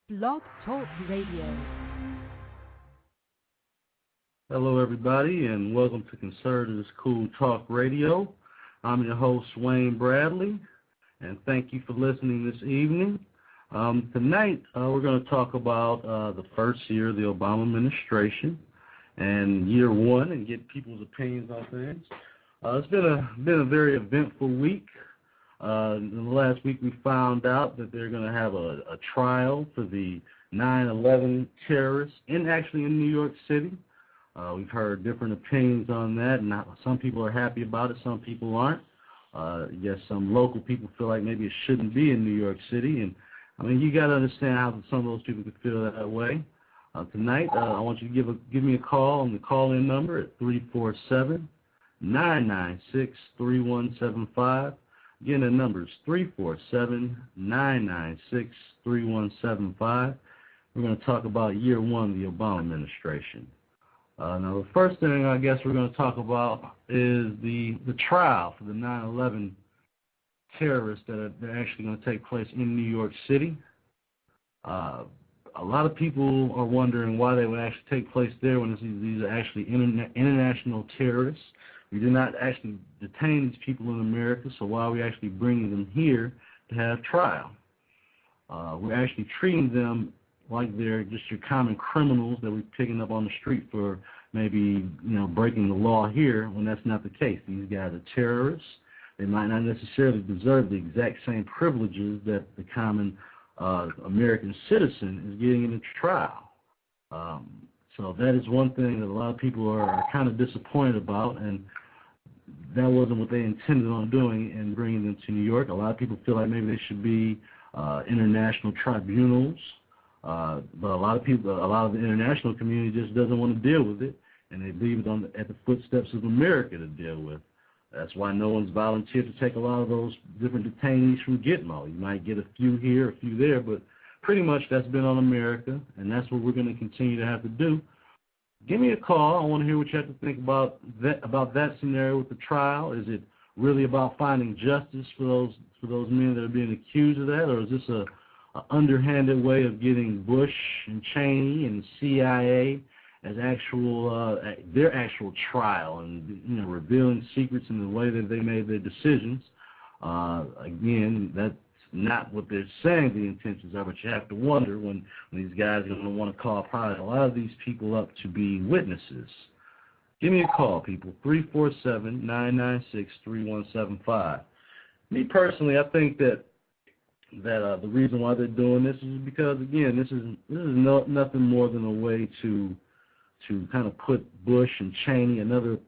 Blog Talk Radio. Hello, everybody, and welcome to Conservatives Cool Talk Radio. I'm your host, Wayne Bradley, and thank you for listening this evening. Tonight, we're going to talk about the first year of the Obama administration and year one and get people's opinions on things. It's been a very eventful week. In the last week, we found out that they're going to have a trial for the 9/11 terrorists, actually in New York City. We've heard different opinions on that, and some people are happy about it, some people aren't. Yes, some local people feel like maybe it shouldn't be in New York City, and I mean, you got to understand how some of those people could feel that way. Tonight, I want you to give me a call on the call-in number at 347-996-3175. Again, the number is 347-996-3175. We're going to talk about year one of the Obama administration. Now, the first thing I guess we're going to talk about is the trial for the 9/11 terrorists that are actually going to take place in New York City. A lot of people are wondering why they would actually take place there when these are actually international terrorists. We do not actually detain these people in America, so why are we actually bringing them here to have trial? We're actually treating them like they're just your common criminals that we're picking up on the street for maybe, breaking the law here, when that's not the case. These guys are terrorists. They might not necessarily deserve the exact same privileges that the common American citizen is getting in a trial. So that is one thing that a lot of people are kind of disappointed about, and that wasn't what they intended on doing in bringing them to New York. A lot of people feel like maybe they should be international tribunals, but a lot of the international community just doesn't want to deal with it, and they leave it at the footsteps of America to deal with. That's why no one's volunteered to take a lot of those different detainees from Gitmo. You might get a few here, a few there, but pretty much that's been on America, and that's what we're going to continue to have to do. Give me a call. I want to hear what you have to think about that scenario with the trial. Is it really about finding justice for those men that are being accused of that, or is this a underhanded way of getting Bush and Cheney and CIA as their actual trial and revealing secrets in the way that they made their decisions? Again, that's not what they're saying the intentions are, but you have to wonder when these guys are going to want to call probably a lot of these people up to be witnesses. Give me a call, people, 347-996-3175. Me personally, I think that the reason why they're doing this is because, again, this is nothing more than a way to kind of put Bush and Cheney, another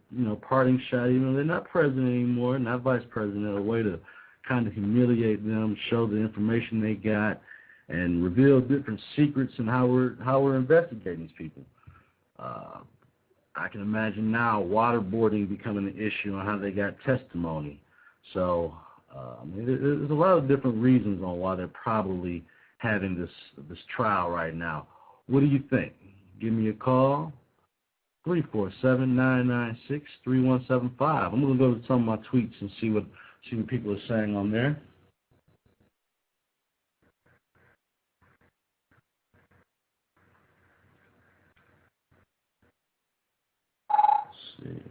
parting shot, even though they're not president anymore, not vice president, a way to kind of humiliate them, show the information they got, and reveal different secrets and how we're investigating these people. I can imagine now waterboarding becoming an issue on how they got testimony. So there's a lot of different reasons on why they're probably having this trial right now. What do you think? Give me a call, 347-996-3175. I'm going to go to some of my tweets and see what people are saying on there. Let's see.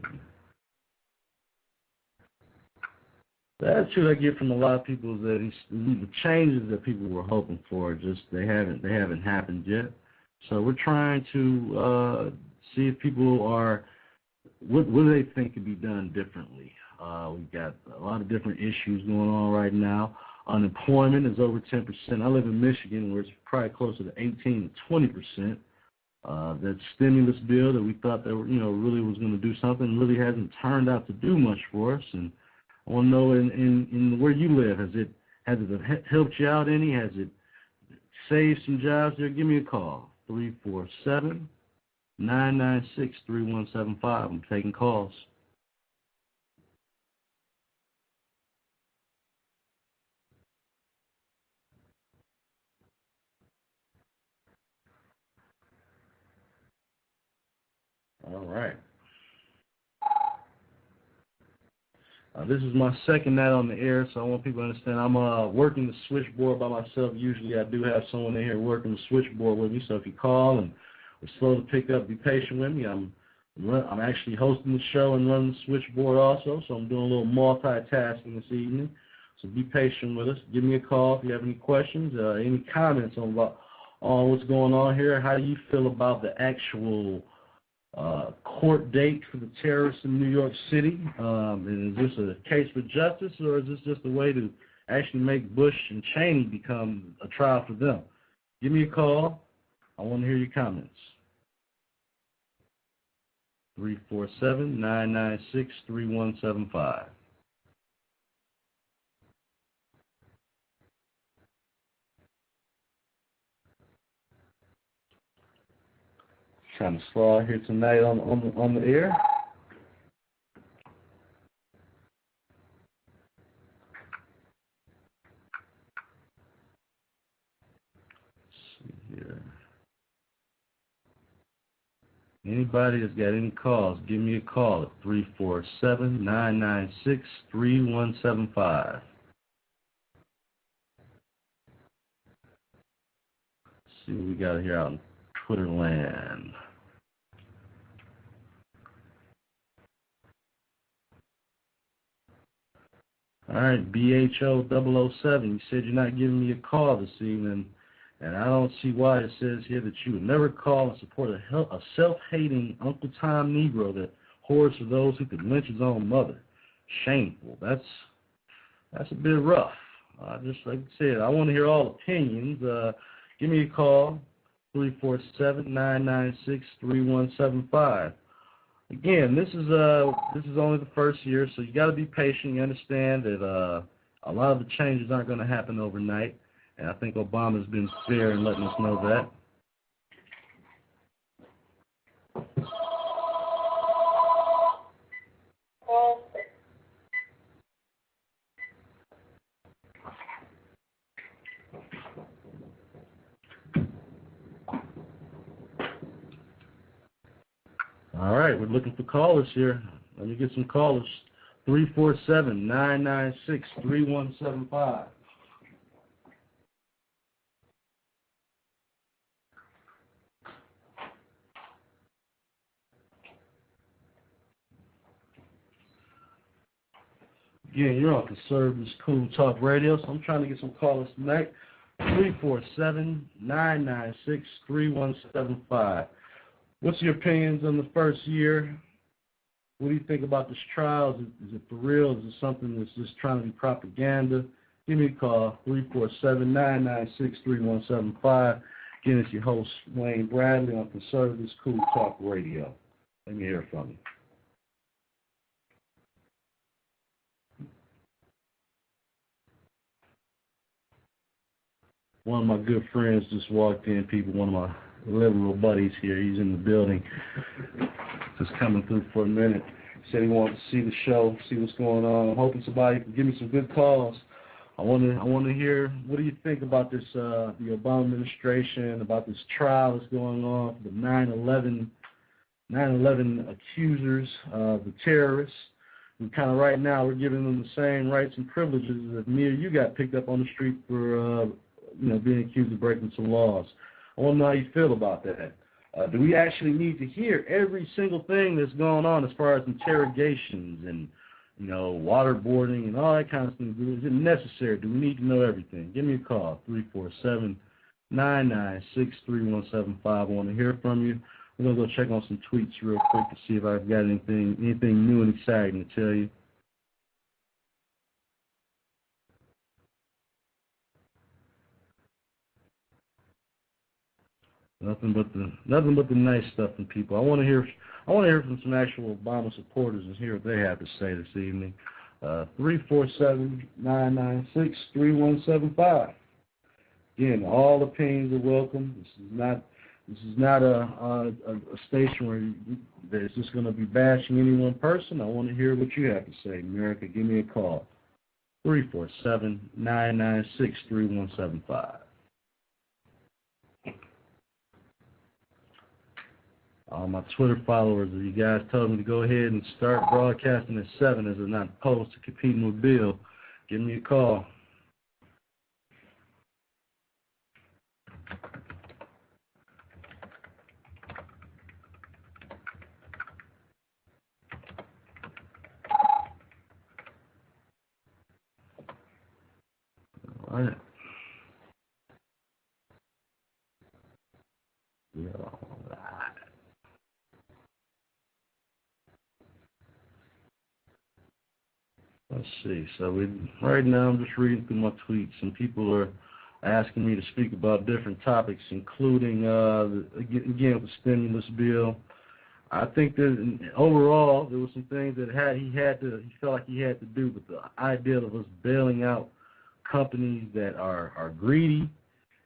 The attitude I get from a lot of people is that the changes that people were hoping for they haven't happened yet. So we're trying to see if people what do they think could be done differently. We've got a lot of different issues going on right now. Unemployment is over 10%. I live in Michigan, where it's probably closer to 18 to 20%. That stimulus bill that we thought that really was going to do something really hasn't turned out to do much for us. And I want to know in where you live, has it helped you out any? Has it saved some jobs there? Give me a call, 347-996-3175. I'm taking calls. All right. This is my second night on the air, so I want people to understand I'm working the switchboard by myself. Usually I do have someone in here working the switchboard with me, so if you call and we're slow to pick up, be patient with me. I'm actually hosting the show and running the switchboard also, so I'm doing a little multitasking this evening. So be patient with us. Give me a call if you have any questions, any comments on what's going on here. How do you feel about the actual court date for the terrorists in New York City? And is this a case for justice, or is this just a way to actually make Bush and Cheney become a trial for them? Give me a call. I want to hear your comments. 347-996-3175. Kind of slow out here tonight on the air. Let's see here. Anybody that's got any calls, give me a call at 347-996-3175. See what we got here out in Twitter land. All right, BHO007, you said you're not giving me a call this evening, and I don't see why. It says here that you would never call and support a self-hating Uncle Tom Negro that hoards for those who could lynch his own mother. Shameful. That's a bit rough. Just like I said, I want to hear all opinions. Give me a call, 347-996-3175. Again, this is only the first year, so you got to be patient. You understand that a lot of the changes aren't going to happen overnight, and I think Obama's been fair in letting us know that. All right, we're looking for callers here. Let me get some callers. 347-996-3175. Again, you're on Conservative Cool Talk Radio, so I'm trying to get some callers tonight. 347-996-3175. What's your opinions on the first year? What do you think about this trial? Is it for real? Is it something that's just trying to be propaganda? Give me a call, 347-996-3175. Again, it's your host, Wayne Bradley, on Conservative Cool Talk Radio. Let me hear from you. One of my good friends just walked in, one of my liberal buddies here. He's in the building, just coming through for a minute. Said he wanted to see the show, see what's going on. I'm hoping somebody can give me some good calls. I want to hear, what do you think about this, the Obama administration, about this trial that's going on for the 9/11 accusers, the terrorists. And kind of right now we're giving them the same rights and privileges as if me or you got picked up on the street for being accused of breaking some laws. I want to know how you feel about that. Do we actually need to hear every single thing that's going on as far as interrogations and, waterboarding and all that kind of thing? Is it necessary? Do we need to know everything? Give me a call, 347-996-3175. I want to hear from you. We're going to go check on some tweets real quick to see if I've got anything new and exciting to tell you. Nothing but the nice stuff from people. I want to hear from some actual Obama supporters and hear what they have to say this evening. 347-996-3175. Again, all opinions are welcome. This is not a station where it's just going to be bashing any one person. I want to hear what you have to say. America, give me a call. 347-996-3175. All my Twitter followers, you guys told me to go ahead and start broadcasting at 7 as I'm not opposed to competing with Bill. Give me a call. All right. Yeah, all right. Let's see. So right now I'm just reading through my tweets, and people are asking me to speak about different topics, including again the stimulus bill. I think that overall there were some things that he felt like he had to do, but the idea of us bailing out companies that are greedy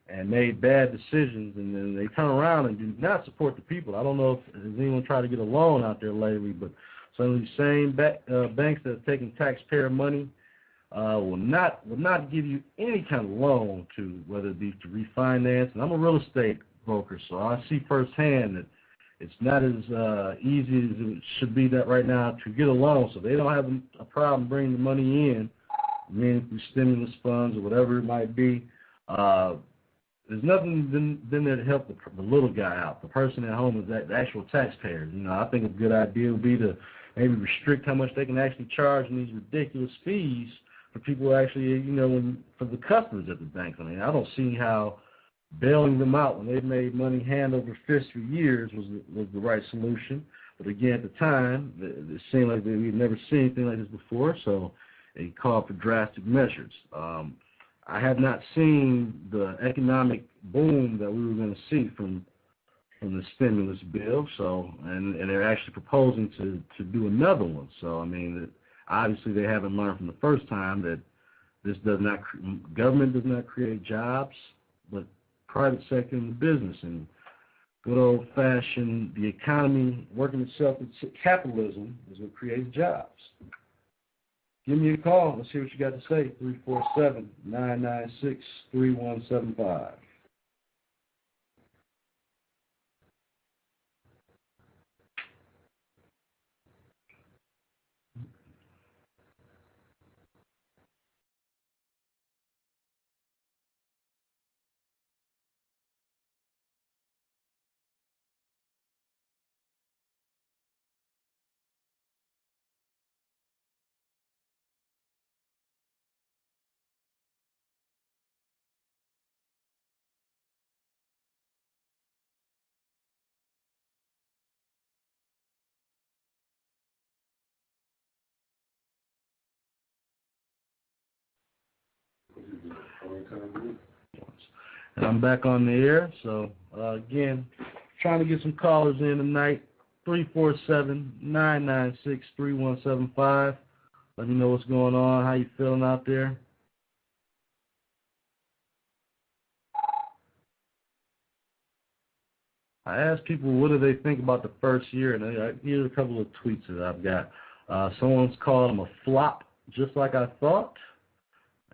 and made bad decisions, and then they turn around and do not support the people. I don't know if has anyone tried to get a loan out there lately, but some of these same banks that are taking taxpayer money will not give you any kind of loan to, whether it be to refinance. And I'm a real estate broker, so I see firsthand that it's not as easy as it should be that right now to get a loan. So they don't have a problem bringing the money in, meaning through stimulus funds or whatever it might be. There's nothing been there to help the little guy out. The person at home is the actual taxpayer. I think a good idea would be to maybe restrict how much they can actually charge in these ridiculous fees for people actually, for the customers at the banks. I mean, I don't see how bailing them out when they've made money hand over fist for years was the right solution. But again, at the time, it seemed like we'd never seen anything like this before, so it called for drastic measures. I have not seen the economic boom that we were going to see from the stimulus bill, and they're actually proposing to do another one. So, I mean, obviously they haven't learned from the first time that government does not create jobs, but private sector and the business, and good old-fashioned the economy working itself into capitalism is what creates jobs. Give me a call. Let's hear what you got to say. 347-996-3175. And I'm back on the air. So, again, trying to get some callers in tonight. 347-996-3175. Let me know what's going on, how you feeling out there. I asked people what do they think about the first year, and here's a couple of tweets that I've got. Someone's called him a flop, just like I thought,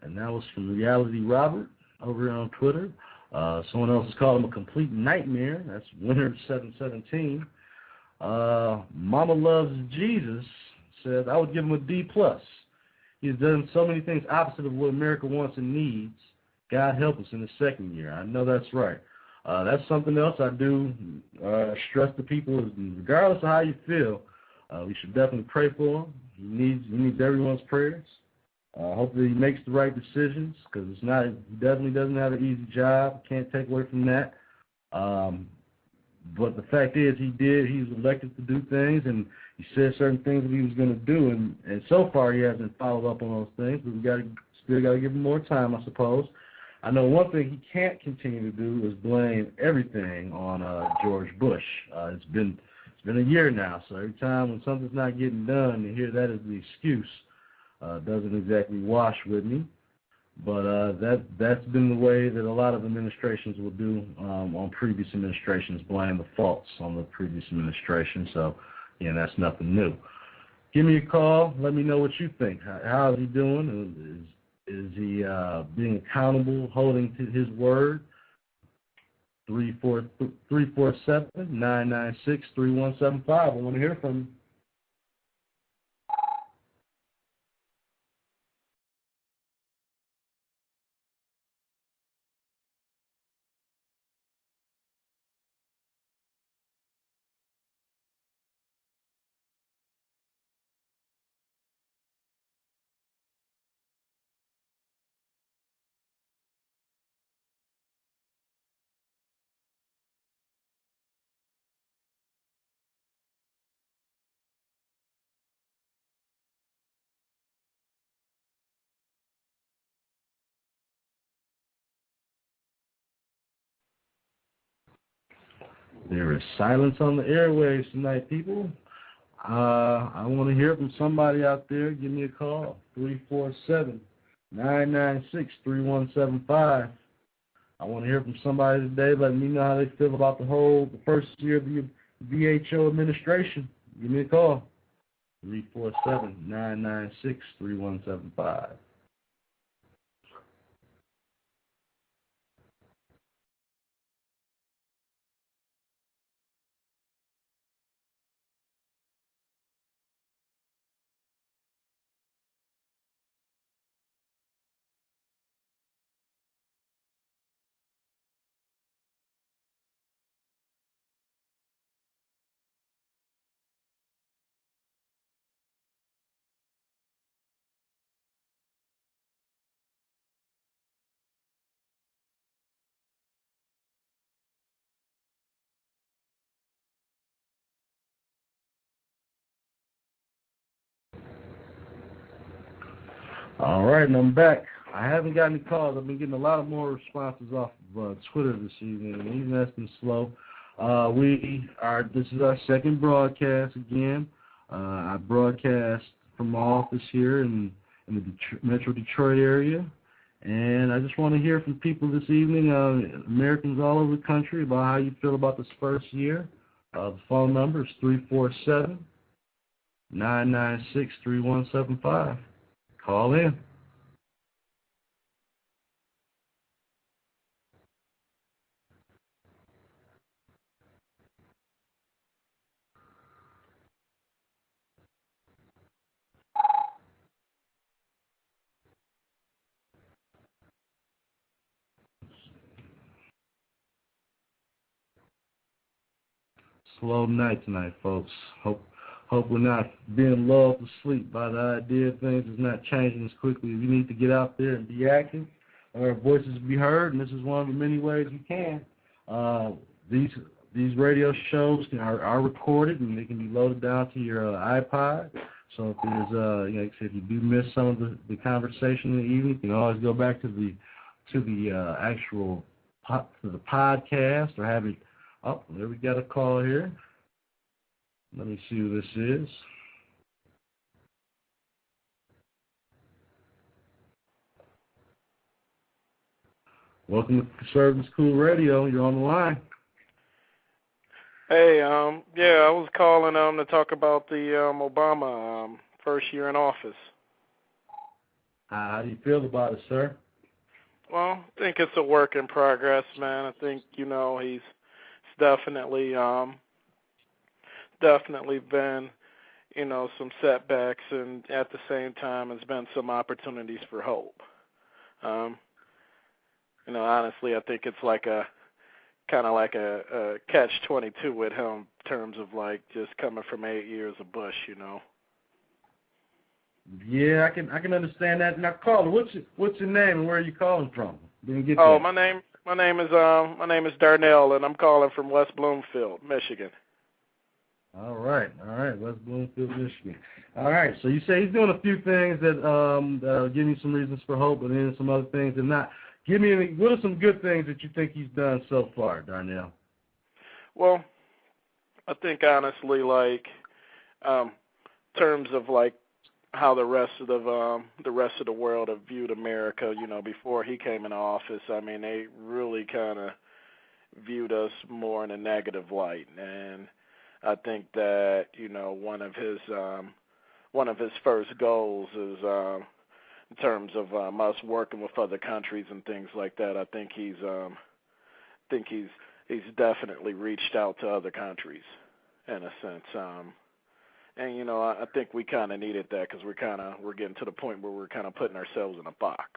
and that was from Reality Robert over here on Twitter. Someone else has called him a complete nightmare. That's Winner717. Mama Loves Jesus says, I would give him a D+. He's done so many things opposite of what America wants and needs. God help us in the second year. I know that's right. That's something else I do stress to people is regardless of how you feel, we should definitely pray for him. He needs everyone's prayers. Hopefully he makes the right decisions because he definitely doesn't have an easy job. Can't take away from that. But the fact is he's elected to do things, and he said certain things that he was going to do, and so far he hasn't followed up on those things, but we still got to give him more time, I suppose. I know one thing he can't continue to do is blame everything on George Bush. It's been a year now, so every time when something's not getting done, to hear that as the excuse doesn't exactly wash with me. But that's been the way that a lot of administrations will do on previous administrations, blame the faults on the previous administration. So, that's nothing new. Give me a call. Let me know what you think. How is he doing? Is he being accountable, holding to his word? 347-996-3175. I want to hear from you. There is silence on the airwaves tonight, people. I want to hear from somebody out there. Give me a call, 347-996-3175. I want to hear from somebody today letting me know how they feel about the first year of the VHO administration. Give me a call, 347-996-3175. All right, and I'm back. I haven't gotten any calls. I've been getting a lot of more responses off of Twitter this evening, and even that's been slow. This is our second broadcast again. I broadcast from my office here in the Metro Detroit area, and I just want to hear from people this evening, Americans all over the country, about how you feel about this first year. The phone number is 347-996-3175. Call in. Slow night tonight, folks. Hope we're not being lulled to sleep by the idea of things is not changing as quickly. We need to get out there and be active, our voices be heard, and this is one of the many ways we can. These radio shows are recorded, and they can be loaded down to your iPod. So if there's, like I said, if you do miss some of the conversation in the evening, you can always go back to the actual to the podcast or have it. Oh, there we got a call here. Let me see who this is. Welcome to Conservative School Radio. You're on the line. Hey, I was calling to talk about the Obama first year in office. How do you feel about it, sir? Well, I think it's a work in progress, man. I think he's definitely been some setbacks, and at the same time, there's been some opportunities for hope. Honestly, I think it's like a catch-22 with him in terms of like just coming from 8 years of Bush, Yeah, I can understand that. Now, caller, what's your name and where are you calling from? Didn't get Oh, that. my name is Darnell, and I'm calling from West Bloomfield, Michigan. All right, West Bloomfield, Michigan. All right, so you say he's doing a few things that are giving you some reasons for hope, and then some other things that not. What are some good things that you think he's done so far, Darnell? Well, I think honestly, like, terms of like how the rest of the world have viewed America, before he came into office. I mean, they really kind of viewed us more in a negative light, and I think that one of his first goals is in terms of us working with other countries and things like that. I think he's definitely reached out to other countries in a sense. And you know, I think we kind of needed that because we're getting to the point where we're kind of putting ourselves in a box.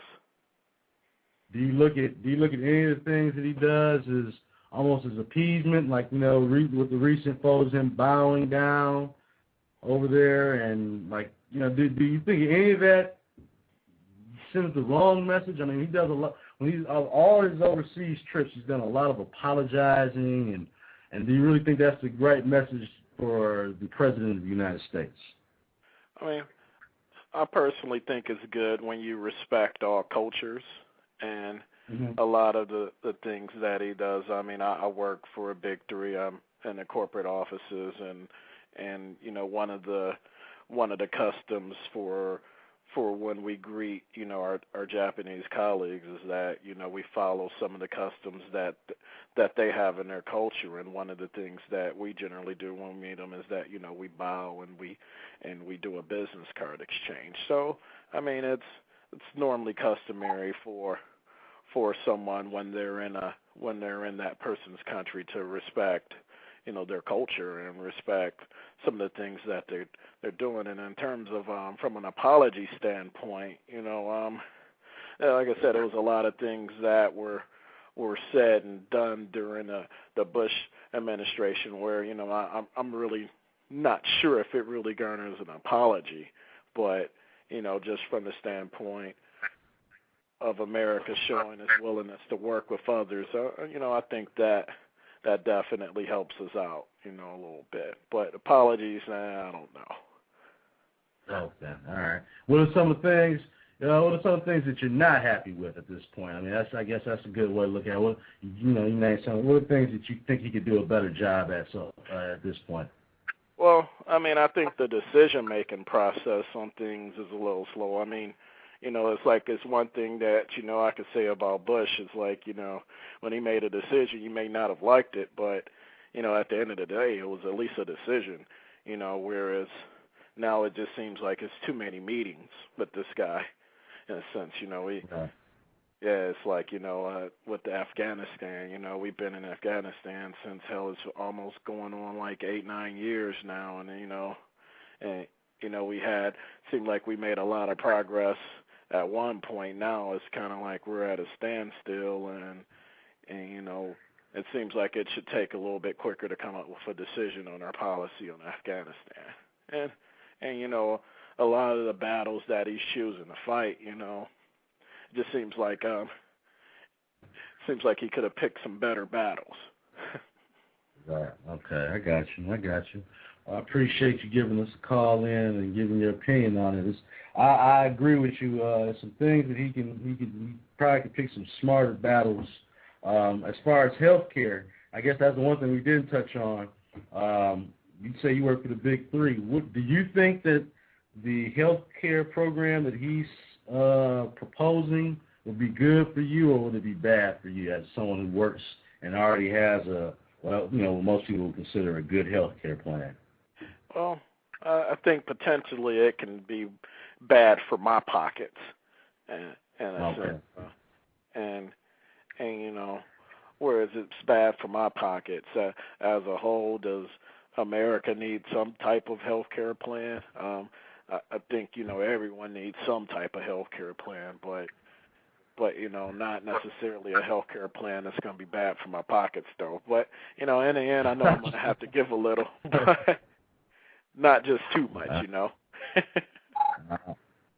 Do you look at any of the things that he does as almost as appeasement, like, you know, with the recent photos, him bowing down over there, and like, you know, do you think any of that sends the wrong message? I mean, he does a lot when he's all his overseas trips. He's done a lot of apologizing, and do you really think that's the right message for the President of the United States? I mean, I personally think it's good when you respect all cultures and a lot of the things that he does. I mean, I work for a big three. I'm in the corporate offices, and you know, one of the customs for when we greet, you know, our Japanese colleagues is that, you know, we follow some of the customs that they have in their culture. And one of the things that we generally do when we meet them is that, you know, we bow and we do a business card exchange. So, I mean, it's normally customary for someone when they're in that person's country to respect, you know, their culture and respect some of the things that they're doing. And in terms of from an apology standpoint, you know, like I said, it was a lot of things that were said and done during the Bush administration where, you know, I'm really not sure if it really garners an apology, but, you know, just from the standpoint of America showing its willingness to work with others, you know, I think that definitely helps us out, you know, a little bit. But apologies, I don't know. Okay, all right. What are some of the things that you're not happy with at this point? I mean, I guess that's a good way to look at it. What are the things that you think he could do a better job at at this point? Well, I mean, I think the decision-making process on things is a little slow. I mean, you know, it's one thing that, you know, I could say about Bush is like, you know, when he made a decision, you may not have liked it, but, you know, at the end of the day, it was at least a decision, you know, whereas now it just seems like it's too many meetings with this guy in a sense, you know. It's like, you know, with the Afghanistan, you know, we've been in Afghanistan since it's almost going on like 8-9 years now, and, you know, seemed like we made a lot of progress at one point. Now it's kind of like we're at a standstill, and you know, it seems like it should take a little bit quicker to come up with a decision on our policy on Afghanistan. And you know, a lot of the battles that he's choosing to fight, you know, it just seems like he could have picked some better battles. Right. Okay, I got you. I appreciate you giving us a call in and giving your opinion on it. I agree with you. Some things that he probably could pick some smarter battles. As far as healthcare, I guess that's the one thing we didn't touch on. You say you work for the Big Three. Do you think that the healthcare program that he's proposing would be good for you, or would it be bad for you as someone who works and already has most people would consider a good healthcare plan? Well, I think potentially it can be bad for my pockets, and you know, whereas it's bad for my pockets as a whole. Does America need some type of health care plan? I think, you know, everyone needs some type of health care plan, but you know, not necessarily a health care plan that's going to be bad for my pockets, though. But you know, in the end, I know I'm going to have to give a little, but not just too much, you know.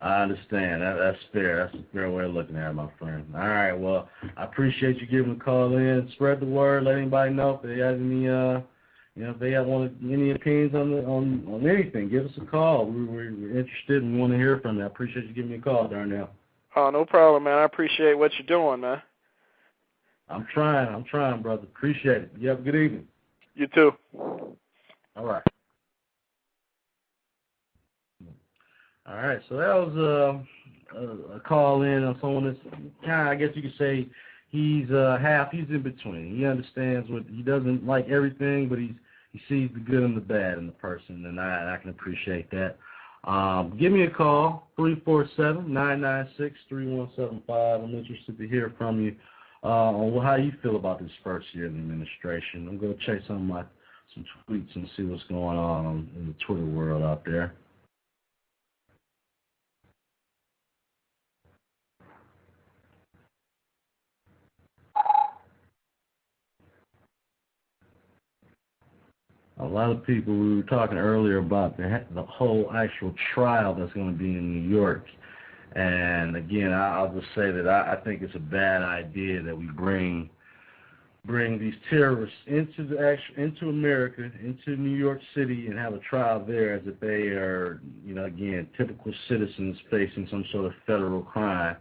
I understand. That's fair. That's a fair way of looking at it, my friend. All right. Well, I appreciate you giving a call in. Spread the word. Let anybody know if they have any, if they have any opinions on anything. Give us a call. We're interested and we want to hear from you. I appreciate you giving me a call, Darnell. Oh, no problem, man. I appreciate what you're doing, man. I'm trying, brother. Appreciate it. You have a good evening. You too. All right. All right, so that was a call in on someone that's kind of, I guess you could say, he's in between. He understands he doesn't like everything, but he sees the good and the bad in the person, and I can appreciate that. Give me a call, 347-996-3175. I'm interested to hear from you on how you feel about this first year of the administration. I'm going to check some tweets and see what's going on in the Twitter world out there. A lot of people, we were talking earlier about the whole actual trial that's going to be in New York. And again, I'll just say that I think it's a bad idea that we bring these terrorists into America, into New York City, and have a trial there as if they are, again, typical citizens facing some sort of federal crime.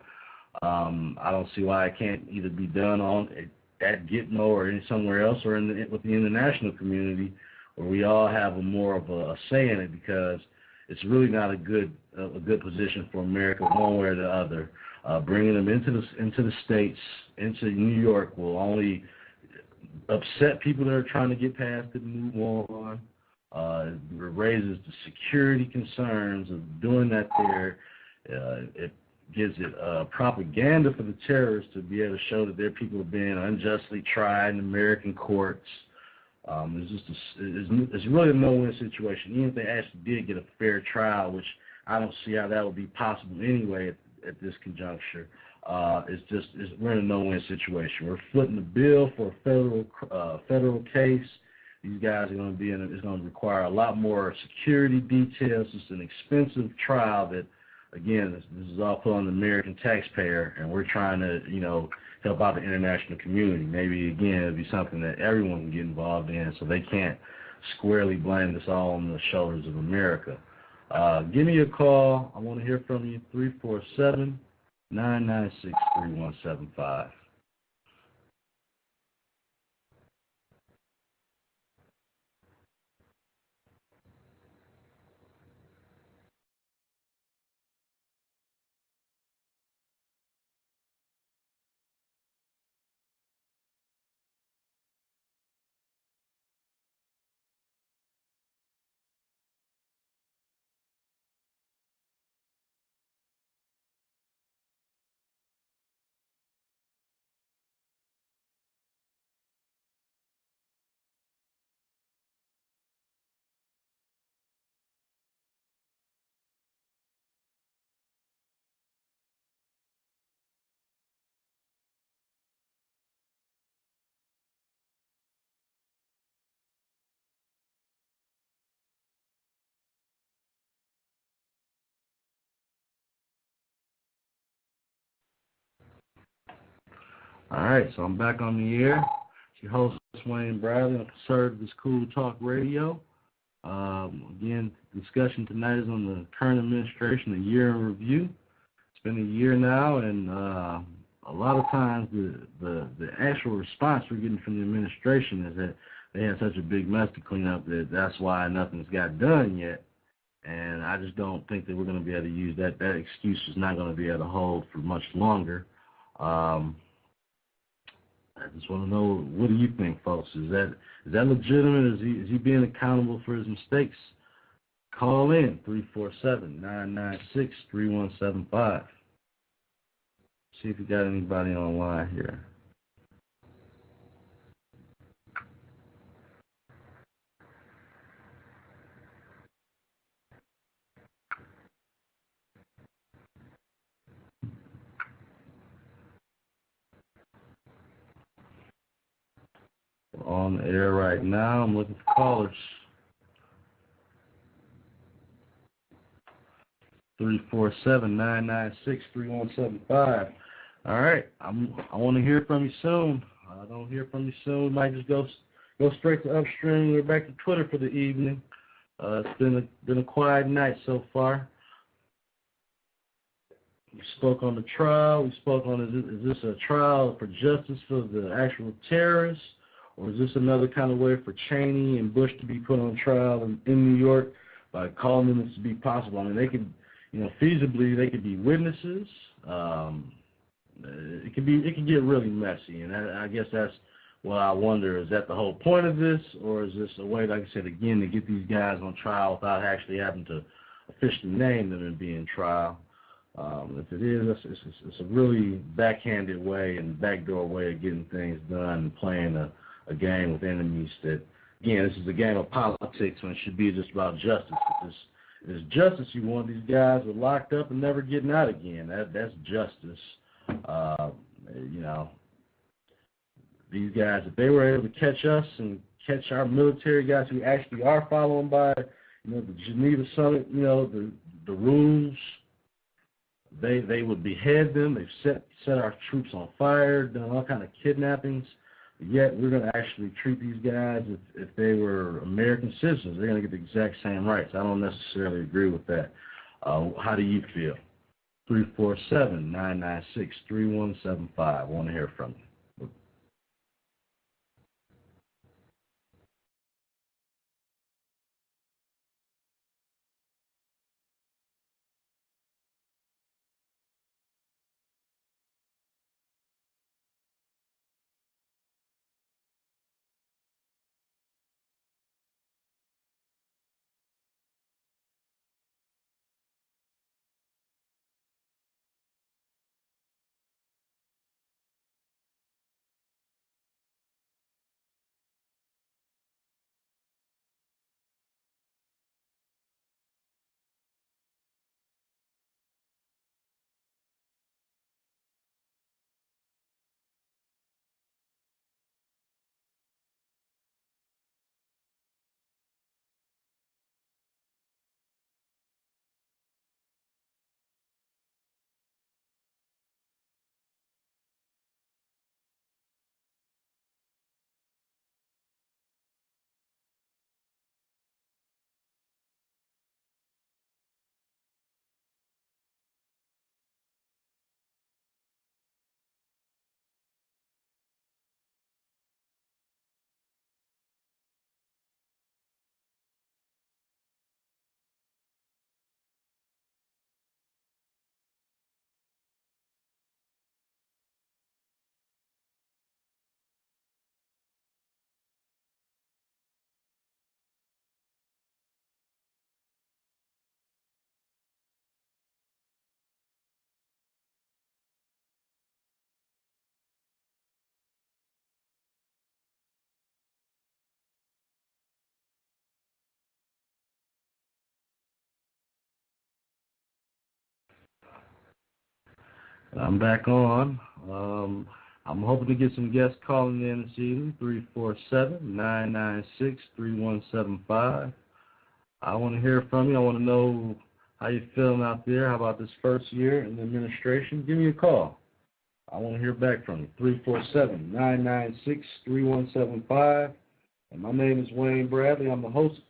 I don't see why it can't either be done at Gitmo or somewhere else, or with the international community, where we all have more of a say in it, because it's really not a good position for America one way or the other. Bringing them into the states, into New York, will only upset people that are trying to get past it and move on. It raises the security concerns of doing that there. It gives it propaganda for the terrorists to be able to show that their people are being unjustly tried in American courts. It's really a no-win situation. Even if they actually did get a fair trial, which I don't see how that would be possible anyway at this conjuncture. We're in a no-win situation. We're footing the bill for a federal case. These guys are going to be it's going to require a lot more security details. It's an expensive trial that, again, this is all put on the American taxpayer, and we're trying to, help out the international community. Maybe, again, it'll be something that everyone can get involved in, so they can't squarely blame this all on the shoulders of America. Give me a call. I want to hear from you, 347-996-3175. All right, so I'm back on the air. It's your host, Wayne Bradley, on Conservative Cool Talk Radio. Again, discussion tonight is on the current administration, the year in review. It's been a year now, and a lot of times the actual response we're getting from the administration is that they had such a big mess to clean up that's why nothing's got done yet. And I just don't think that we're going to be able to use that. That excuse is not going to be able to hold for much longer. I just want to know, what do you think, folks? Is that legitimate? Is he being accountable for his mistakes? Call in, 347-996-3175. See if you got anybody online here. On the air right now. I'm looking for callers. 347-996-3175. All right. I want to hear from you soon. I don't hear from you soon. We might just go straight to Upstream. We're back to Twitter for the evening. It's been a quiet night so far. We spoke on the trial. We spoke on, is this a trial for justice for the actual terrorists? Or is this another kind of way for Cheney and Bush to be put on trial in New York by calling them this to be possible? I mean, they could, feasibly, they could be witnesses. It could get really messy, and I guess that's what I wonder. Is that the whole point of this, or is this a way, like I said again, to get these guys on trial without actually having to officially name them and be in trial? If it is, it's a really backhanded way and backdoor way of getting things done and playing a game with enemies that, again, this is a game of politics when it should be just about justice. If it's justice you want, these guys are locked up and never getting out again. That's justice. These guys, if they were able to catch us and catch our military guys who actually are following by, the Geneva Summit, the rules, they would behead them. They've set our troops on fire, done all kind of kidnappings. Yet we're going to actually treat these guys if they were American citizens. They're going to get the exact same rights. I don't necessarily agree with that. How do you feel? 347-996-3175. I want to hear from you. I'm back on. I'm hoping to get some guests calling in this evening, 347-996-3175. I want to hear from you. I want to know how you're feeling out there. How about this first year in the administration? Give me a call. I want to hear back from you, 347-996-3175. And my name is Wayne Bradley. I'm the host of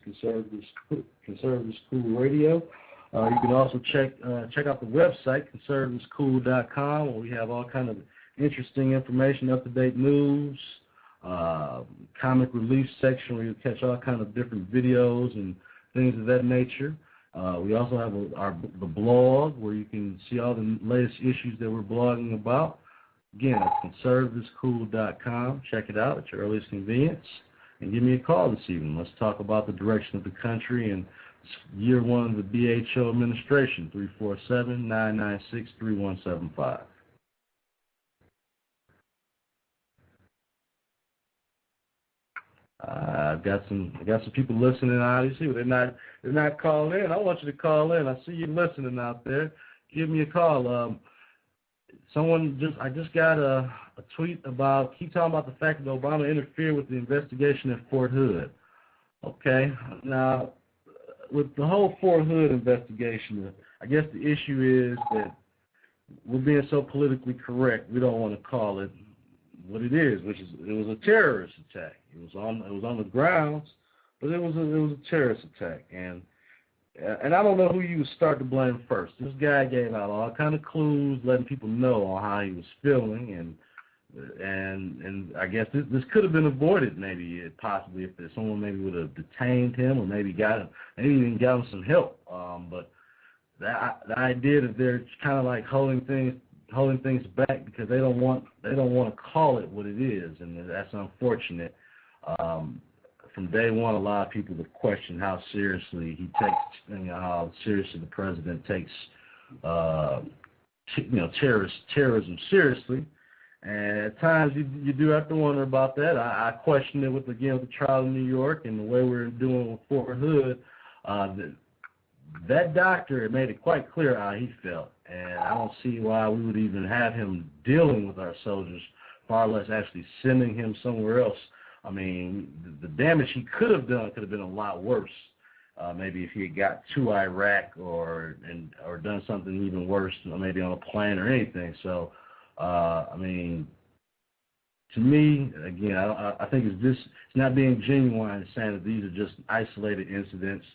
Conservative School Radio. You can also check out the website, conservativeschool.com, where we have all kind of interesting information, up-to-date news, comic relief section where you catch all kind of different videos and things of that nature. We also have the blog where you can see all the latest issues that we're blogging about. Again, it's conservativeschool.com. Check it out at your earliest convenience. And give me a call this evening. Let's talk about the direction of the country and year one of the BHO administration, 347-996-3175. I've got some people listening, obviously, but they're not calling in. I want you to call in. I see you listening out there. Give me a call. I just got a tweet about, keep talking about the fact that Obama interfered with the investigation at Fort Hood. Okay, now, with the whole Fort Hood investigation, I guess the issue is that we're being so politically correct, we don't want to call it what it is, which is it was a terrorist attack. It was on the grounds, but it was a terrorist attack, and I don't know who you would start to blame first. This guy gave out all kind of clues, letting people know on how he was feeling, and I guess this could have been avoided, possibly, if someone maybe would have detained him or maybe even got him some help. But the idea that they're kind of like holding things back because they don't want to call it what it is, and that's unfortunate. From day one, a lot of people have questioned how seriously he takes, how seriously the president takes terrorism seriously. And at times you do have to wonder about that. I question it with the trial in New York and the way we're doing with Fort Hood. That doctor made it quite clear how he felt, and I don't see why we would even have him dealing with our soldiers, far less actually sending him somewhere else. I mean, the damage he could have done could have been a lot worse. Maybe if he had got to Iraq or done something even worse, maybe on a plane or anything. So, I mean, to me, again, I think it's not being genuine and saying that these are just isolated incidents.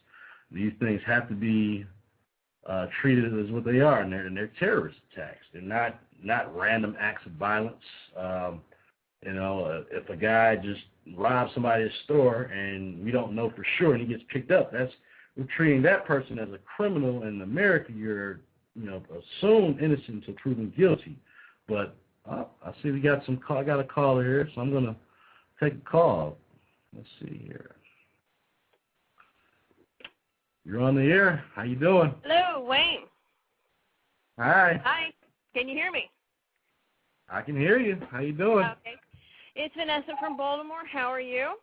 These things have to be treated as what they are, and they're terrorist attacks. They're not random acts of violence. If a guy just robs somebody's store and we don't know for sure and he gets picked up, we're treating that person as a criminal. In America, you're assumed innocent until proven guilty. But I see we got I got a caller here, so I'm gonna take a call. Let's see here. You're on the air. How you doing? Hello, Wayne. Hi. Hi. Can you hear me? I can hear you. How you doing? Okay. It's Vanessa from Baltimore. How are you?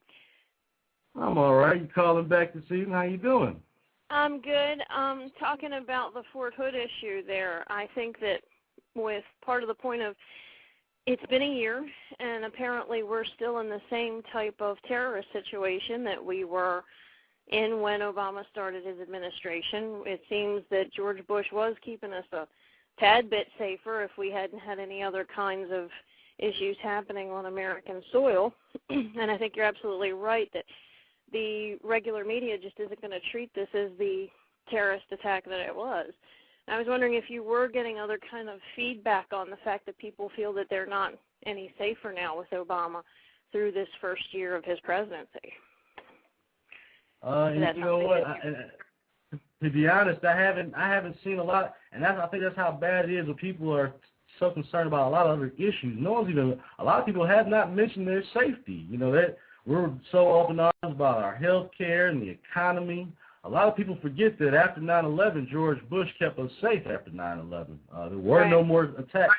I'm all right. You calling back this evening? How you doing? I'm good. Talking about the Fort Hood issue there, I think that with part of the point of it's been a year, and apparently we're still in the same type of terrorist situation that we were in when Obama started his administration. It seems that George Bush was keeping us a tad bit safer if we hadn't had any other kinds of issues happening on American soil. And I think you're absolutely right that the regular media just isn't going to treat this as the terrorist attack that it was. I was wondering if you were getting other kind of feedback on the fact that people feel that they're not any safer now with Obama through this first year of his presidency. You know what? To be honest, I haven't seen a lot, and I think that's how bad it is when people are so concerned about a lot of other issues. A lot of people have not mentioned their safety. That we're so open arms about our health care and the economy. A lot of people forget that after 9/11, George Bush kept us safe after 9/11. There were no more attacks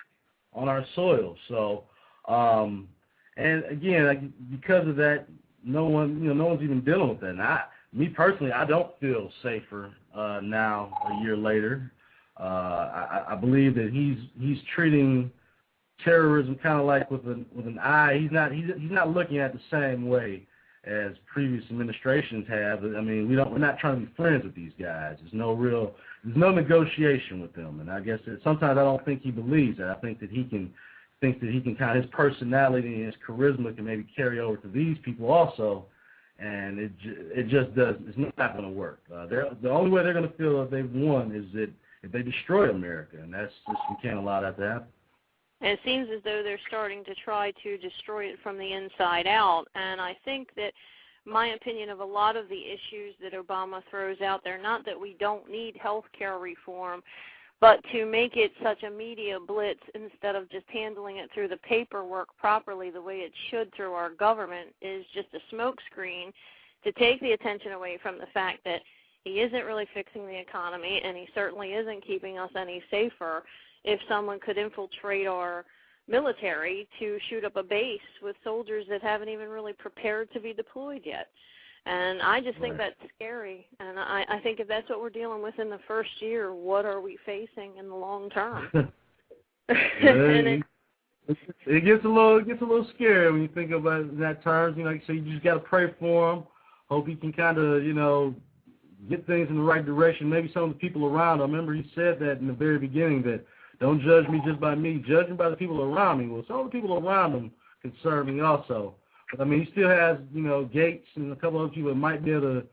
on our soil. So, and again, because of that, no one's even dealing with that. And me personally, I don't feel safer now a year later. I believe that he's treating terrorism kind of like with an eye. He's not looking at it the same way as previous administrations have. I mean, we're not trying to be friends with these guys. There's no negotiation with them. And I guess sometimes I don't think he believes that. I think that he can kind of, his personality and his charisma can maybe carry over to these people also. And it just does. It's not going to work. The only way they're going to feel that they've won is that if they destroy America, and that's just, we can't allow that to happen. And it seems as though they're starting to try to destroy it from the inside out. And I think that my opinion of a lot of the issues that Obama throws out there, not that we don't need health care reform, but to make it such a media blitz instead of just handling it through the paperwork properly the way it should through our government, is just a smokescreen to take the attention away from the fact that he isn't really fixing the economy, and he certainly isn't keeping us any safer if someone could infiltrate our military to shoot up a base with soldiers that haven't even really prepared to be deployed yet. And I just think that's scary. And I think if that's what we're dealing with in the first year, what are we facing in the long term? It gets a little scary when you think about it in that terms. Like I say, you just got to pray for him. Hope he can kind of, get things in the right direction. Maybe some of the people around him. I remember he said that in the very beginning, that don't judge me just by me, judge me by the people around me. Well, some of the people around him concern me also. But, I mean, he still has, Gates and a couple other people that might be able to,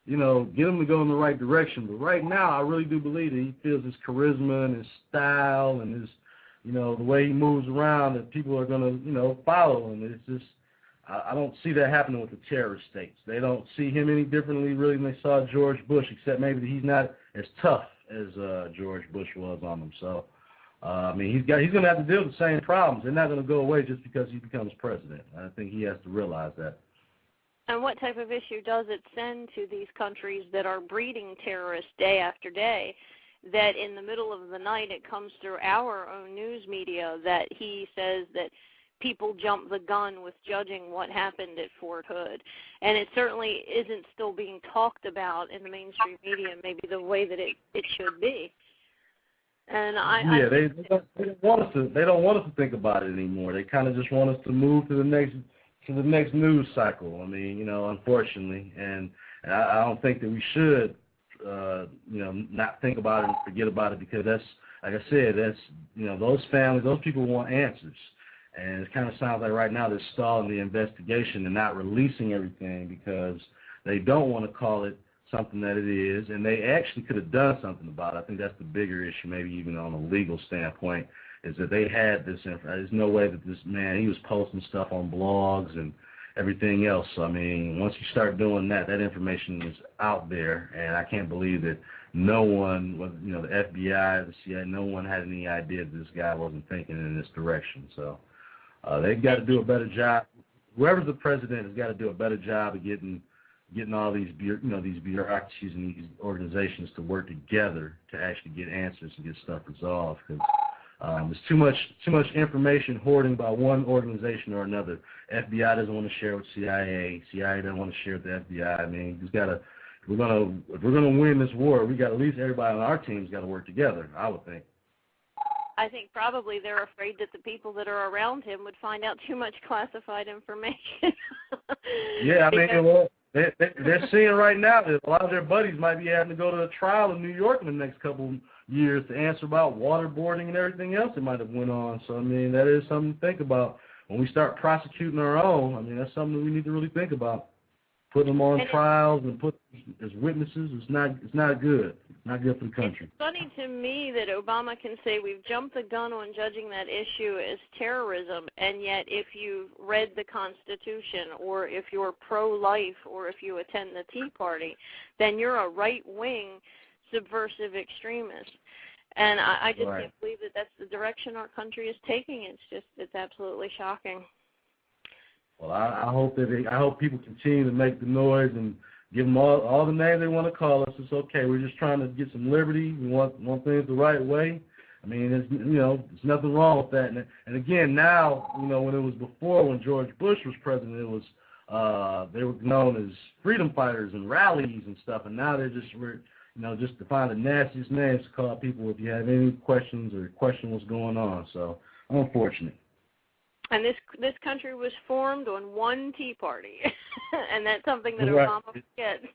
get him to go in the right direction. But right now, I really do believe that he feels his charisma and his style and his, the way he moves around, that people are going to, follow him. It's just, I don't see that happening with the terrorist states. They don't see him any differently, really, than they saw George Bush, except maybe that he's not as tough as George Bush was on them. So, I mean, he's going to have to deal with the same problems. They're not going to go away just because he becomes president. I think he has to realize that. And what type of issue does it send to these countries that are breeding terrorists day after day, that in the middle of the night it comes through our own news media that he says that people jump the gun with judging what happened at Fort Hood. And it certainly isn't still being talked about in the mainstream media maybe the way that it should be. And they don't want us to. They don't want us to think about it anymore. They kind of just want us to move to the next news cycle. I mean, you know, unfortunately, and I don't think that we should, you know, not think about it and forget about it, because that's, like I said, that's, you know, those families, those people want answers, and it kind of sounds like right now they're stalling the investigation and not releasing everything because they don't want to call it something that it is, and they actually could have done something about it. I think that's the bigger issue, maybe even on a legal standpoint, is that they had this information. There's no way that this man, he was posting stuff on blogs and everything else. So, I mean, once you start doing that, that information is out there, and I can't believe that no one, you know, the FBI, the CIA, no one had any idea that this guy wasn't thinking in this direction. So they've got to do a better job. Whoever's the president has got to do a better job of getting all these, you know, these bureaucracies and these organizations to work together to actually get answers and get stuff resolved. Because there's too much information hoarding by one organization or another. FBI doesn't want to share with CIA. CIA doesn't want to share with the FBI. I mean, just gotta. If we're gonna win this war, we got at least everybody on our team's got to work together, I would think. I think probably they're afraid that the people that are around him would find out too much classified information. Yeah, I mean, well, they're seeing right now that a lot of their buddies might be having to go to a trial in New York in the next couple years to answer about waterboarding and everything else that might have went on. So, I mean, that is something to think about. When we start prosecuting our own, I mean, that's something we need to really think about. Putting them on trials and put as witnesses, it's not good. Not good for the country. It's funny to me that Obama can say we've jumped the gun on judging that issue as terrorism, and yet if you've read the Constitution or if you're pro-life or if you attend the Tea Party, then you're a right-wing subversive extremist. And I just can't believe that that's the direction our country is taking. It's absolutely shocking. Well, I hope people continue to make the noise and give them all the names they want to call us. It's okay. We're just trying to get some liberty. We want things the right way. I mean, there's nothing wrong with that. And again, now, you know, when it was before, when George Bush was president, it was they were known as freedom fighters and rallies and stuff. And now they're just to find the nastiest names to call people if you have any questions or question what's going on. So, unfortunate. And this country was formed on one Tea Party, and that's something that Obama forgets.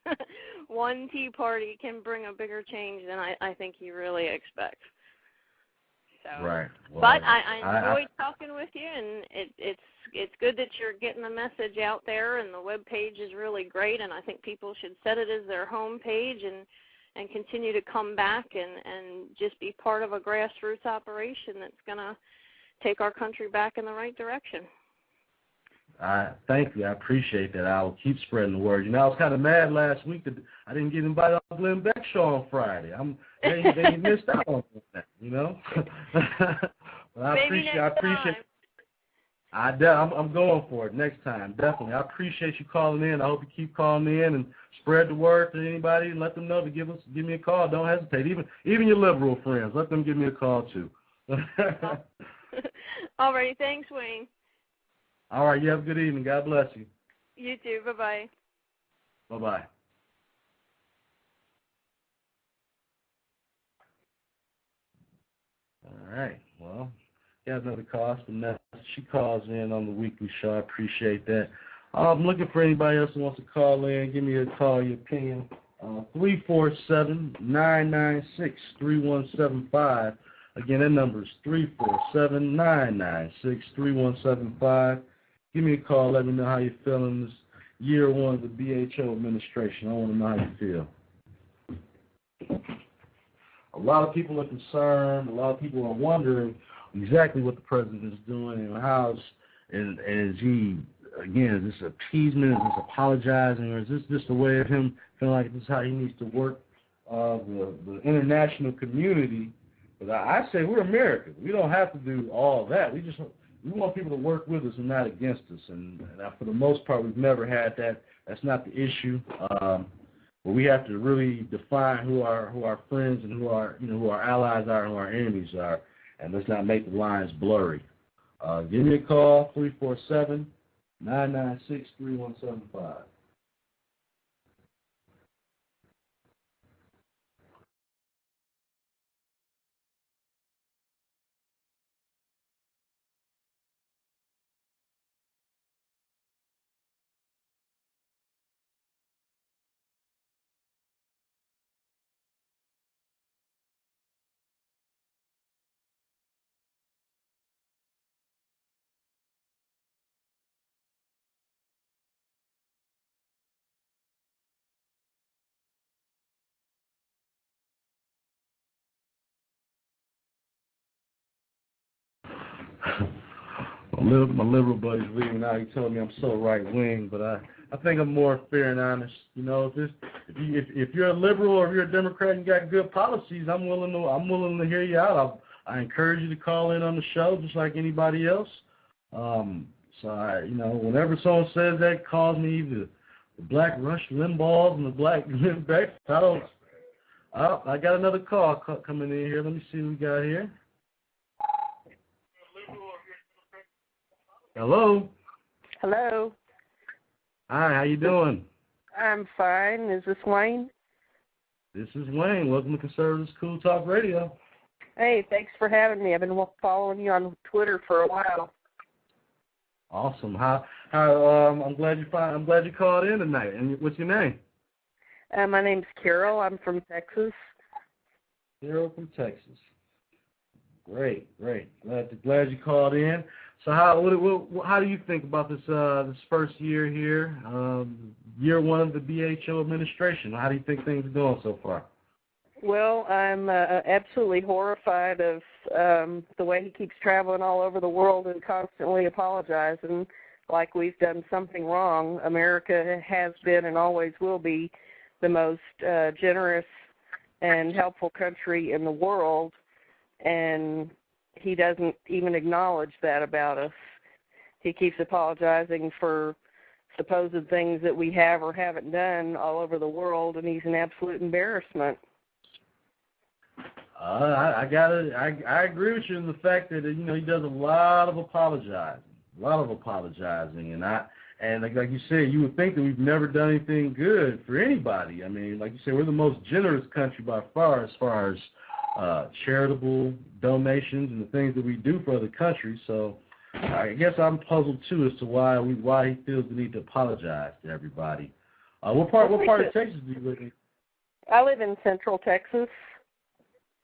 One Tea Party can bring a bigger change than I think he really expects. So, right. Well, but I enjoyed talking with you, and it's good that you're getting the message out there, and the web page is really great, and I think people should set it as their home page and continue to come back and just be part of a grassroots operation that's going to take our country back in the right direction. Thank you. I appreciate that. I will keep spreading the word. You know, I was kind of mad last week that I didn't get invited on the Glenn Beck show on Friday. They missed out on that, you know. But I appreciate. I'm going for it next time, definitely. I appreciate you calling in. I hope you keep calling in and spread the word to anybody and let them know to give me a call. Don't hesitate. Even your liberal friends, let them give me a call too. All righty. Thanks, Wayne. All right. You have a good evening. God bless you. You too. Bye-bye. Bye-bye. All right. Well, got another call. She calls in on the weekly show. I appreciate that. I'm looking for anybody else who wants to call in. Give me a call, your opinion. 347-996-3175. Again, that number is 347-996-3175. Give me a call. Let me know how you're feeling this year one of the BHO administration. I want to know how you feel. A lot of people are concerned. A lot of people are wondering exactly what the president is doing and how is he, again, is this appeasement, is this apologizing, or is this just a way of him feeling like this is how he needs to work the international community? But I say we're Americans. We don't have to do all that. We want people to work with us and not against us. And for the most part, we've never had that. That's not the issue. where we have to really define who our friends and who our allies are and who our enemies are, and let's not make the lines blurry. Give me a call, 347-996-3175. My liberal buddy's leaving now. He told me I'm so right wing, but I think I'm more fair and honest. You know, if you're a liberal or if you're a Democrat and you got good policies, I'm willing to hear you out. I encourage you to call in on the show just like anybody else. Whenever someone says that, calls me the Black Rush Limbaughs and the Black Limbecks, I got another call coming in here. Let me see what we got here. Hello. Hello. Hi, how you doing? I'm fine. Is this Wayne? This is Wayne. Welcome to Conservatives Cool Talk Radio. Hey, thanks for having me. I've been following you on Twitter for a while. Awesome. I'm glad you called in tonight. And what's your name? My name's Carol. I'm from Texas. Carol from Texas. Great. Glad you called in. So how do you think about this first year here, year one of the BHO administration? How do you think things are going so far? Well, I'm absolutely horrified of the way he keeps traveling all over the world and constantly apologizing like we've done something wrong. America has been and always will be the most generous and helpful country in the world, and he doesn't even acknowledge that about us. He keeps apologizing for supposed things that we have or haven't done all over the world, and he's an absolute embarrassment. I agree with you in the fact that he does a lot of apologizing, and like you said, you would think that we've never done anything good for anybody. I mean, like you said, we're the most generous country by far as charitable donations and the things that we do for other countries. So I guess I'm puzzled too as to why he feels the need to apologize to everybody. What part of Texas do you live in? I live in Central Texas.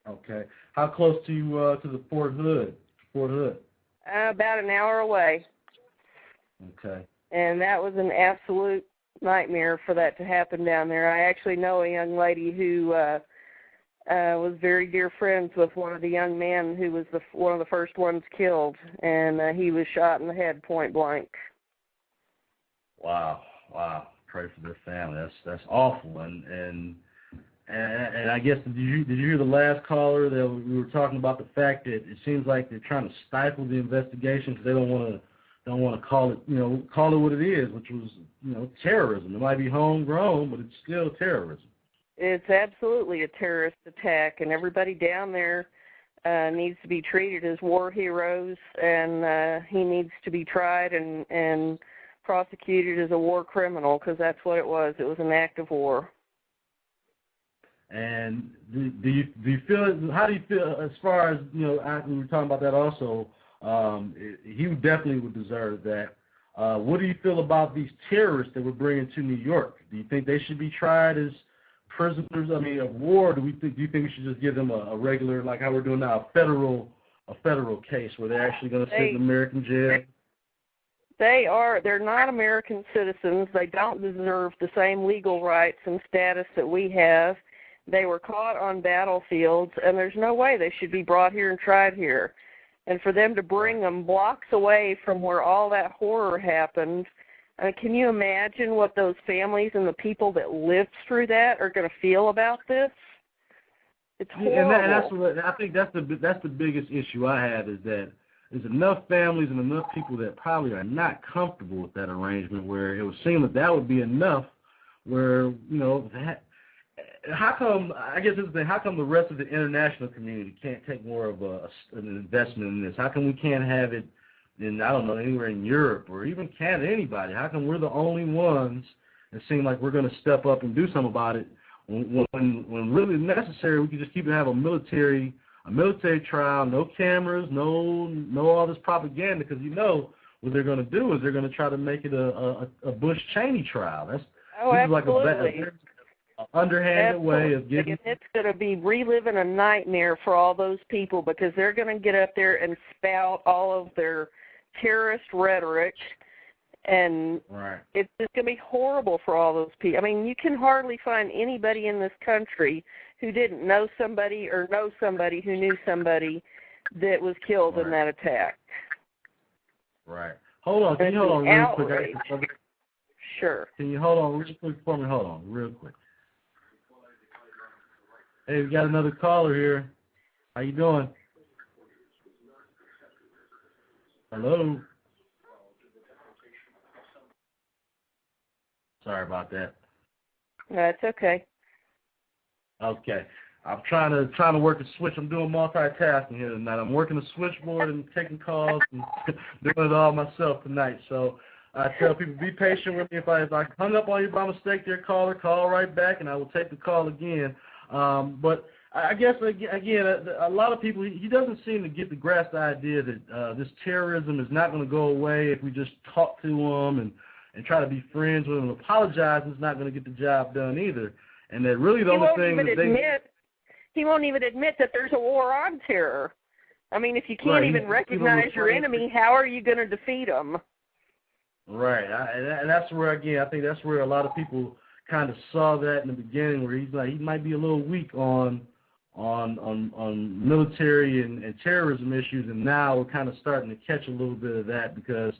Okay. How close to the Fort Hood? About an hour away. Okay. And that was an absolute nightmare for that to happen down there. I actually know a young lady who was very dear friends with one of the young men who was one of the first ones killed, and he was shot in the head point blank. Wow. Pray for their family. That's awful. And I guess did you hear the last caller that we were talking about the fact that it seems like they're trying to stifle the investigation because they don't want to call it what it is, which was terrorism. It might be homegrown, but it's still terrorism. It's absolutely a terrorist attack, and everybody down there needs to be treated as war heroes, and he needs to be tried and prosecuted as a war criminal, because that's what it was. It was an act of war. And do you feel? How do you feel as far as we were talking about that also? He definitely would deserve that. What do you feel about these terrorists that we're bringing to New York? Do you think they should be tried as prisoners of war? Do you think we should just give them a regular, like how we're doing now, a federal case where they're actually going to sit in American jail? They're not American citizens. They don't deserve the same legal rights and status that we have. They were caught on battlefields, and there's no way they should be brought here and tried here. And for them to bring them blocks away from where all that horror happened, can you imagine what those families and the people that lived through that are going to feel about this? It's horrible. And I think that's the biggest issue I have, is that there's enough families and enough people that probably are not comfortable with that arrangement, where it would seem that would be enough, where how come? I guess it's the how come the rest of the international community can't take more of an investment in this? How come we can't have it in, I don't know, anywhere in Europe or even Canada? Anybody? How come we're the only ones that seem like we're going to step up and do something about it when really necessary? We could just keep it, have a military trial, no cameras, no all this propaganda, because what they're going to do is they're going to try to make it a Bush-Cheney trial. This is like an underhanded way of getting. And it's going to be reliving a nightmare for all those people, because they're going to get up there and spout all of their terrorist rhetoric, and it's just going to be horrible for all those people. I mean, you can hardly find anybody in this country who didn't know somebody or know somebody who knew somebody that was killed in that attack. Right. Hold on. Can you hold on real quick? Sure. Can you hold on real quick for me? Hold on real quick. Hey, we got another caller here. How you doing? Hello? Sorry about that. That's okay. Okay. I'm trying to work a switch. I'm doing multitasking here tonight. I'm working the switchboard and taking calls and doing it all myself tonight. So I tell people, be patient with me. If I hung up on you by mistake, dear caller, call right back, and I will take the call again. But I guess, again, a lot of people, he doesn't seem to get the grasp the idea that this terrorism is not going to go away if we just talk to him and try to be friends with him and apologize. It's not going to get the job done either. And that really the only thing that he won't even admit that there's a war on terror. I mean, if you can't even recognize your enemy, how are you going to defeat him? Right. And that's where, again, I think that's where a lot of people kind of saw that in the beginning, where he's like, he might be a little weak on military and terrorism issues, and now we're kind of starting to catch a little bit of that, because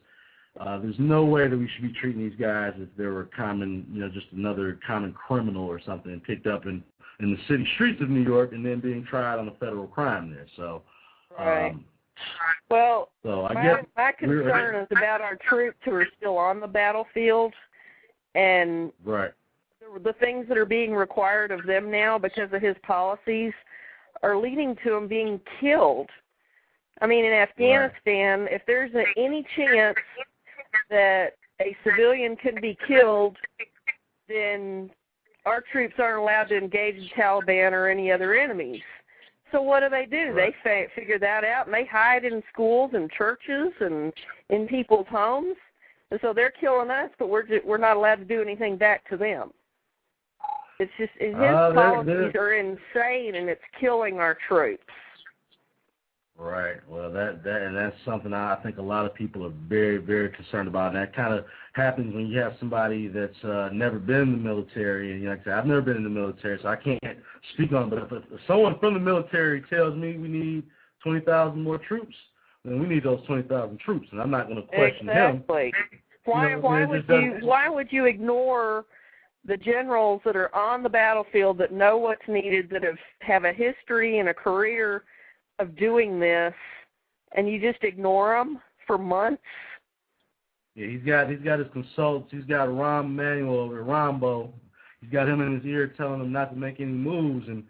there's no way that we should be treating these guys as they were common, just another common criminal or something, and picked up in the city streets of New York and then being tried on a federal crime there. So, well, so I guess my concern is about our troops who are still on the battlefield, and the things that are being required of them now because of his policies are leading to them being killed. I mean, in Afghanistan, if there's any chance that a civilian can be killed, then our troops aren't allowed to engage the Taliban or any other enemies. So what do? They figure that out, and they hide in schools and churches and in people's homes. And so they're killing us, but we're not allowed to do anything back to them. It's just his policies are insane, and it's killing our troops. Right. Well, that's something I think a lot of people are very, very concerned about. And that kind of happens when you have somebody that's never been in the military. And like I said, I've never been in the military, so I can't speak on it. But if someone from the military tells me we need 20,000 more troops, then we need those 20,000 troops, and I'm not going to question him. Exactly. Why would you ignore the generals that are on the battlefield that know what's needed, that have a history and a career of doing this, and you just ignore them for months? Yeah, he's got his consultants. He's got Rahm Emanuel or Rambo. He's got him in his ear telling him not to make any moves, and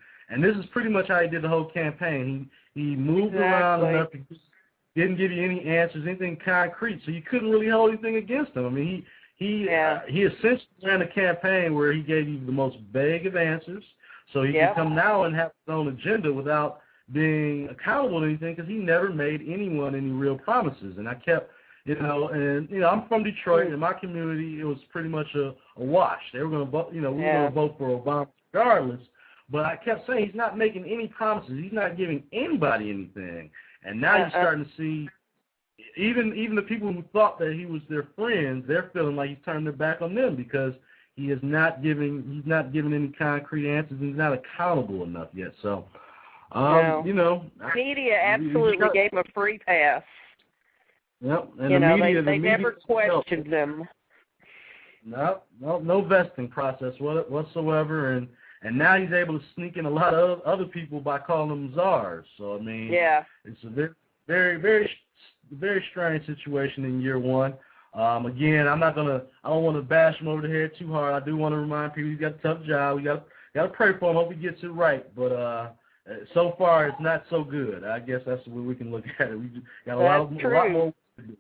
this is pretty much how he did the whole campaign. He moved around enough, didn't give you any answers, anything concrete, so you couldn't really hold anything against him. I mean, he essentially ran a campaign where he gave you the most vague of answers, so he can come now and have his own agenda without being accountable to anything, because he never made anyone any real promises. And I kept, I'm from Detroit. In my community, it was pretty much a wash. They were going to vote, we were going to vote for Obama regardless. But I kept saying he's not making any promises. He's not giving anybody anything. And now you're starting to see even the people who thought that he was their friends, they're feeling like he's turning their back on them, because he is not giving any concrete answers, and he's not accountable enough yet. So, media absolutely gave him a free pass. Yep, and they never questioned them. No vesting process whatsoever, and now he's able to sneak in a lot of other people by calling them czars. So I mean, it's a very, very, very, very strange situation in year one. Again, I don't want to bash him over the head too hard. I do want to remind people he's got a tough job. We got Gotta pray for him. Hope he gets it right. But so far, it's not so good. I guess that's the way we can look at it. We got a lot more to do.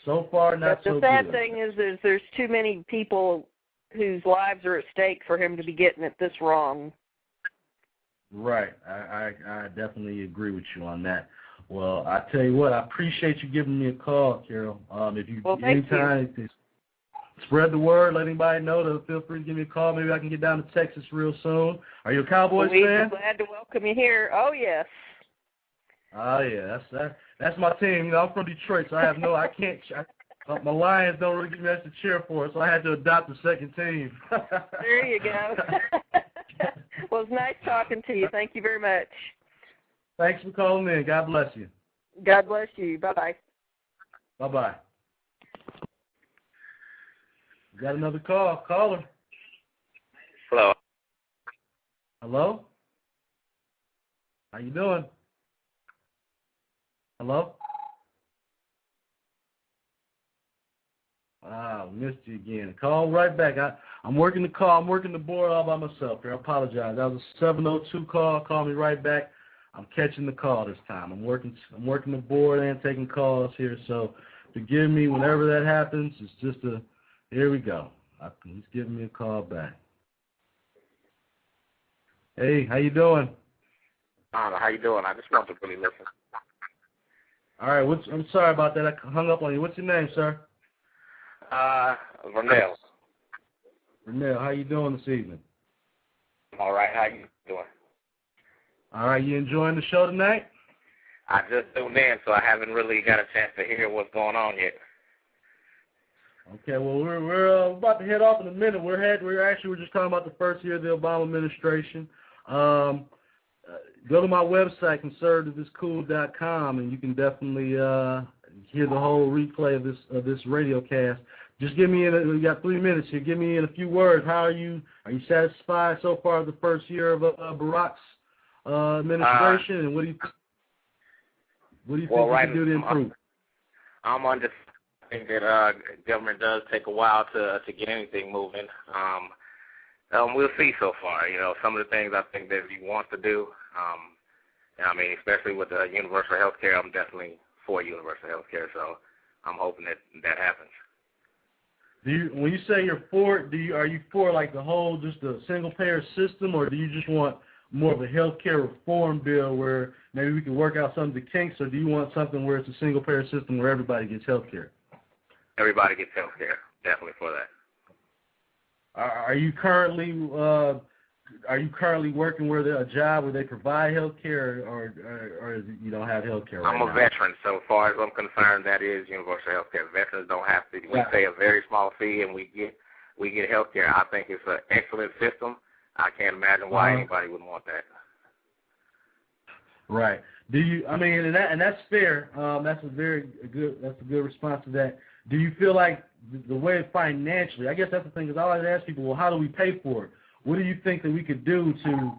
So far, not so good. The sad thing is there's too many people whose lives are at stake for him to be getting it this wrong. Right. I definitely agree with you on that. Well, I tell you what, I appreciate you giving me a call, Carol. If you anytime you. Spread the word, let anybody know, to feel free to give me a call. Maybe I can get down to Texas real soon. Are you a Cowboys fan? We're glad to welcome you here. Oh, yes. Oh, yeah, that's my team. You know, I'm from Detroit, so I can't. My Lions don't really give me much to cheer for, so I had to adopt a second team. There you go. Well, it's nice talking to you. Thank you very much. Thanks for calling in. God bless you. God bless you. Bye-bye. Bye-bye. Got another call. Caller. Hello. Hello? How you doing? Hello? Missed you again. Call right back. I'm working the call. I'm working the board all by myself here. I apologize. That was a 702 call. Call me right back. I'm catching the call this time. I'm working the board and taking calls here. So forgive me whenever that happens. It's just here we go. He's giving me a call back. Hey, how you doing? How you doing? I just want to really listen. All right. I'm sorry about that. I hung up on you. What's your name, sir? Vernell. Vernell, how you doing this evening? All right. How you doing? All right. You enjoying the show tonight? I just tuned in, so I haven't really got a chance to hear what's going on yet. Okay, well, we're about to head off in a minute. We're just talking about the first year of the Obama administration. Go to my website, conservativeiscool.com, and you can definitely hear the whole replay of this radio cast. Just give me we got 3 minutes here. Give me in a few words. How are you satisfied so far with the first year of Barack's administration, and what do you think we can do to improve? I'm understanding that government does take a while to get anything moving. We'll see so far. You know, some of the things I think that he wants to do. I mean, especially with the universal health care, I'm definitely for universal health care. So I'm hoping that happens. When you say you're for it, are you for like the whole just a single payer system, or do you just want more of a health care reform bill where maybe we can work out some of the kinks, or do you want something where it's a single payer system where everybody gets health care? Everybody gets health care. Definitely for that. Are you currently working a job where they provide health care, or you don't have health care right now? I'm a veteran, so as far as I'm concerned, that is universal health care. Veterans don't have to. We pay a very small fee, and we get health care. I think it's an excellent system. I can't imagine why anybody would want that. Right. Do you? I mean, and that's fair. That's a good response to that. Do you feel like the way financially? I guess that's the thing. Is I always ask people, well, how do we pay for it? What do you think that we could do to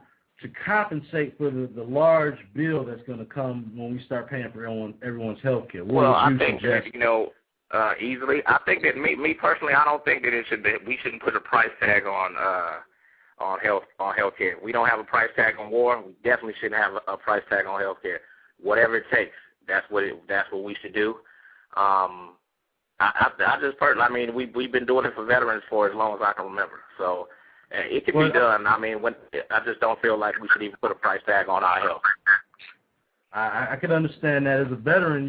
compensate for the large bill that's going to come when we start paying for everyone's health care? Well, I think that, easily. I think that me personally, I don't think that we shouldn't put a price tag on health care. We don't have a price tag on war. We definitely shouldn't have a price tag on health care. Whatever it takes, that's what we should do. I just personally, I mean, we've been doing it for veterans for as long as I can remember. So it can be done. I mean, I just don't feel like we should even put a price tag on our health. I can understand that. As a veteran,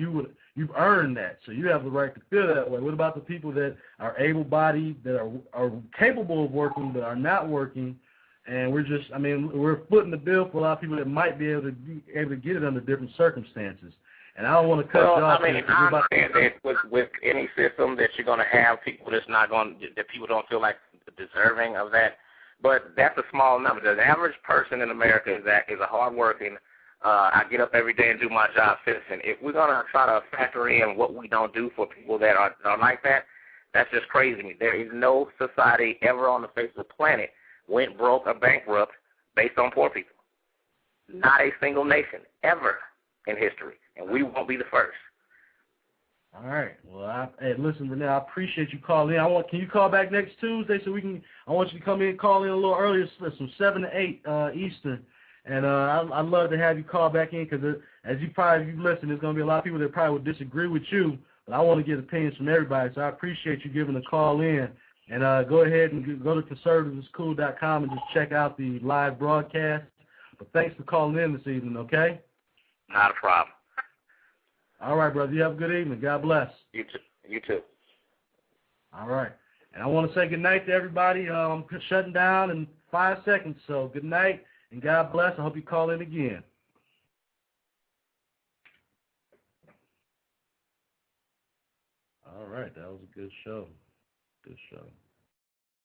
you've earned that, so you have the right to feel that way. What about the people that are able-bodied, that are capable of working but are not working, and we're footing the bill for a lot of people that might be able to get it under different circumstances. And I don't want to cut you off. I mean, I understand that with any system that you're going to have people that people don't feel like deserving of that, but that's a small number. The average person in America is a hardworking, I get up every day and do my job citizen. If we're going to try to factor in what we don't do for people that are like that, that's just crazy to me. There is no society ever on the face of the planet went broke or bankrupt based on poor people. Not a single nation ever in history, and we won't be the first. All right. Well, hey, listen, Renee, I appreciate you calling in. Can you call back next Tuesday so we can? I want you to come in and call in a little earlier, some 7 to 8 Eastern, and I'd love to have you call back in because as you listen, there's going to be a lot of people that probably would disagree with you, but I want to get opinions from everybody. So I appreciate you giving a call in, and go ahead and go to conservativescool.com and just check out the live broadcast. But thanks for calling in this evening. Okay. Not a problem. All right, brother. You have a good evening. God bless. You too. You too. All right. And I want to say good night to everybody. I'm shutting down in 5 seconds. So good night and God bless. I hope you call in again. All right. That was a good show. Good show.